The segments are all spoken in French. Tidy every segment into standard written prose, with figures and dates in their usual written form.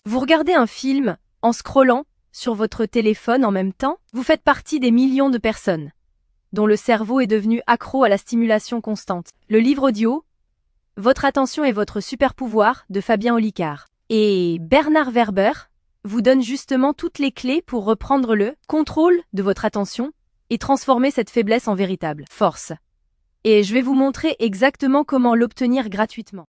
Vous regardez un film en scrollant sur votre téléphone en même temps? Vous faites partie des millions de personnes dont le cerveau est devenu accro à la stimulation constante. Le livre audio, Votre attention est votre super pouvoir de Fabien Olicard et Bernard Werber vous donne justement toutes les clés pour reprendre le contrôle de votre attention et transformer cette faiblesse en véritable force. Et je vais vous montrer exactement comment l'obtenir gratuitement.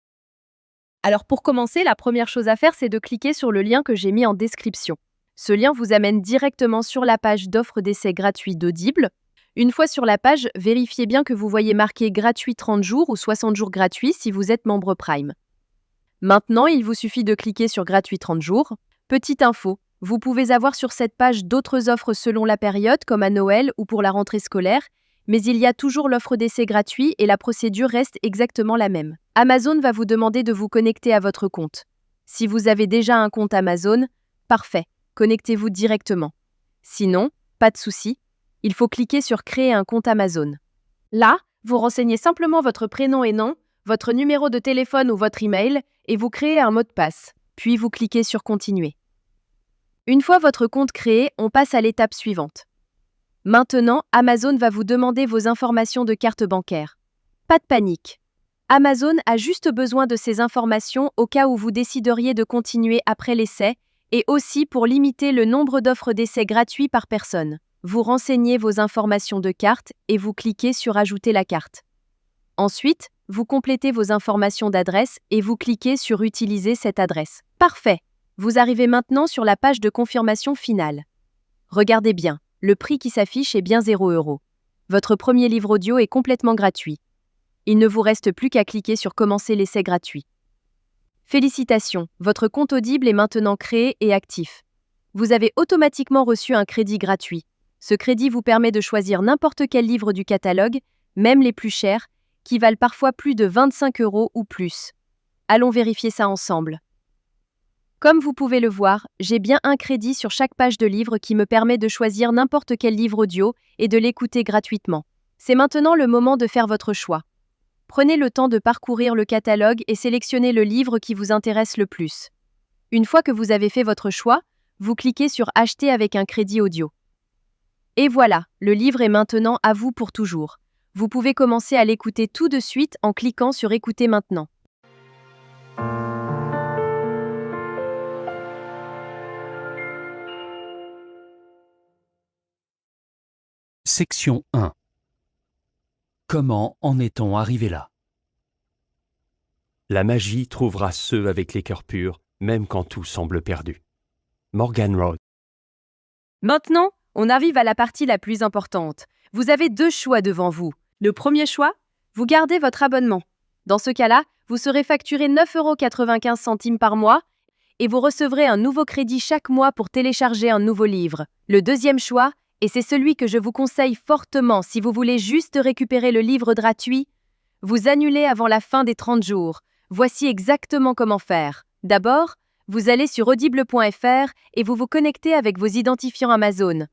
Alors pour commencer, la première chose à faire, c'est de cliquer sur le lien que j'ai mis en description. Ce lien vous amène directement sur la page d'offre d'essai gratuit d'Audible. Une fois sur la page, vérifiez bien que vous voyez marqué gratuit 30 jours ou 60 jours gratuits si vous êtes membre Prime. Maintenant, il vous suffit de cliquer sur gratuit 30 jours. Petite info, vous pouvez avoir sur cette page d'autres offres selon la période, comme à Noël ou pour la rentrée scolaire, mais il y a toujours l'offre d'essai gratuit et la procédure reste exactement la même. Amazon va vous demander de vous connecter à votre compte. Si vous avez déjà un compte Amazon, parfait, connectez-vous directement. Sinon, pas de souci, il faut cliquer sur Créer un compte Amazon. Là, vous renseignez simplement votre prénom et nom, votre numéro de téléphone ou votre email et vous créez un mot de passe. Puis vous cliquez sur Continuer. Une fois votre compte créé, on passe à l'étape suivante. Maintenant, Amazon va vous demander vos informations de carte bancaire. Pas de panique. Amazon a juste besoin de ces informations au cas où vous décideriez de continuer après l'essai et aussi pour limiter le nombre d'offres d'essai gratuits par personne. Vous renseignez vos informations de carte et vous cliquez sur Ajouter la carte. Ensuite, vous complétez vos informations d'adresse et vous cliquez sur Utiliser cette adresse. Parfait. Vous arrivez maintenant sur la page de confirmation finale. Regardez bien, le prix qui s'affiche est bien 0 €. Votre premier livre audio est complètement gratuit. Il ne vous reste plus qu'à cliquer sur Commencer l'essai gratuit. Félicitations, votre compte Audible est maintenant créé et actif. Vous avez automatiquement reçu un crédit gratuit. Ce crédit vous permet de choisir n'importe quel livre du catalogue, même les plus chers, qui valent parfois plus de 25 € ou plus. Allons vérifier ça ensemble. Comme vous pouvez le voir, j'ai bien un crédit sur chaque page de livre qui me permet de choisir n'importe quel livre audio et de l'écouter gratuitement. C'est maintenant le moment de faire votre choix. Prenez le temps de parcourir le catalogue et sélectionnez le livre qui vous intéresse le plus. Une fois que vous avez fait votre choix, vous cliquez sur Acheter avec un crédit audio. Et voilà, le livre est maintenant à vous pour toujours. Vous pouvez commencer à l'écouter tout de suite en cliquant sur Écouter maintenant. Section 1. Comment en est-on arrivé là? La magie trouvera ceux avec les cœurs purs, même quand tout semble perdu. Morgan Road. Maintenant, on arrive à la partie la plus importante. Vous avez deux choix devant vous. Le premier choix, vous gardez votre abonnement. Dans ce cas-là, vous serez facturé 9,95 € par mois et vous recevrez un nouveau crédit chaque mois pour télécharger un nouveau livre. Le deuxième choix, et c'est celui que je vous conseille fortement si vous voulez juste récupérer le livre gratuit, vous annulez avant la fin des 30 jours. Voici exactement comment faire. D'abord, vous allez sur audible.fr et vous vous connectez avec vos identifiants Amazon.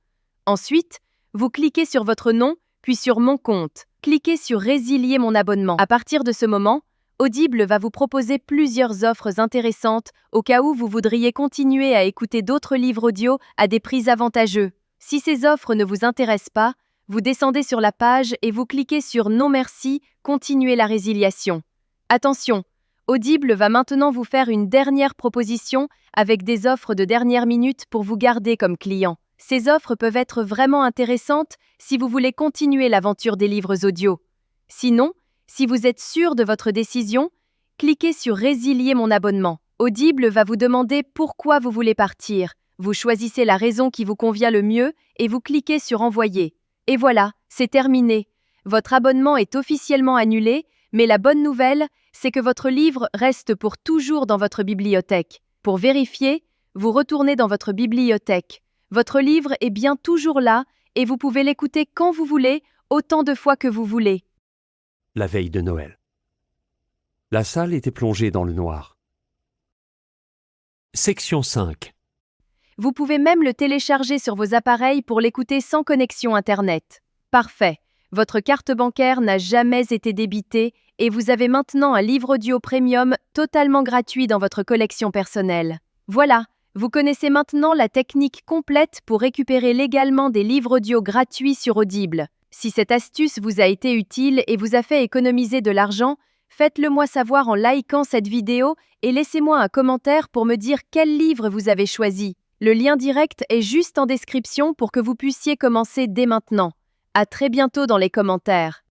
Ensuite, vous cliquez sur votre nom, puis sur Mon compte. Cliquez sur Résilier mon abonnement. À partir de ce moment, Audible va vous proposer plusieurs offres intéressantes au cas où vous voudriez continuer à écouter d'autres livres audio à des prix avantageux. Si ces offres ne vous intéressent pas, vous descendez sur la page et vous cliquez sur Non merci, continuer la résiliation. Attention, Audible va maintenant vous faire une dernière proposition avec des offres de dernière minute pour vous garder comme client. Ces offres peuvent être vraiment intéressantes si vous voulez continuer l'aventure des livres audio. Sinon, si vous êtes sûr de votre décision, cliquez sur Résilier mon abonnement. Audible va vous demander pourquoi vous voulez partir. Vous choisissez la raison qui vous convient le mieux et vous cliquez sur Envoyer. Et voilà, c'est terminé. Votre abonnement est officiellement annulé, mais la bonne nouvelle, c'est que votre livre reste pour toujours dans votre bibliothèque. Pour vérifier, vous retournez dans votre bibliothèque. Votre livre est bien toujours là et vous pouvez l'écouter quand vous voulez, autant de fois que vous voulez. La veille de Noël. La salle était plongée dans le noir. Section 5. Vous pouvez même le télécharger sur vos appareils pour l'écouter sans connexion Internet. Parfait. Votre carte bancaire n'a jamais été débitée et vous avez maintenant un livre audio premium totalement gratuit dans votre collection personnelle. Voilà, vous connaissez maintenant la technique complète pour récupérer légalement des livres audio gratuits sur Audible. Si cette astuce vous a été utile et vous a fait économiser de l'argent, faites-le moi savoir en likant cette vidéo et laissez-moi un commentaire pour me dire quel livre vous avez choisi. Le lien direct est juste en description pour que vous puissiez commencer dès maintenant. À très bientôt dans les commentaires.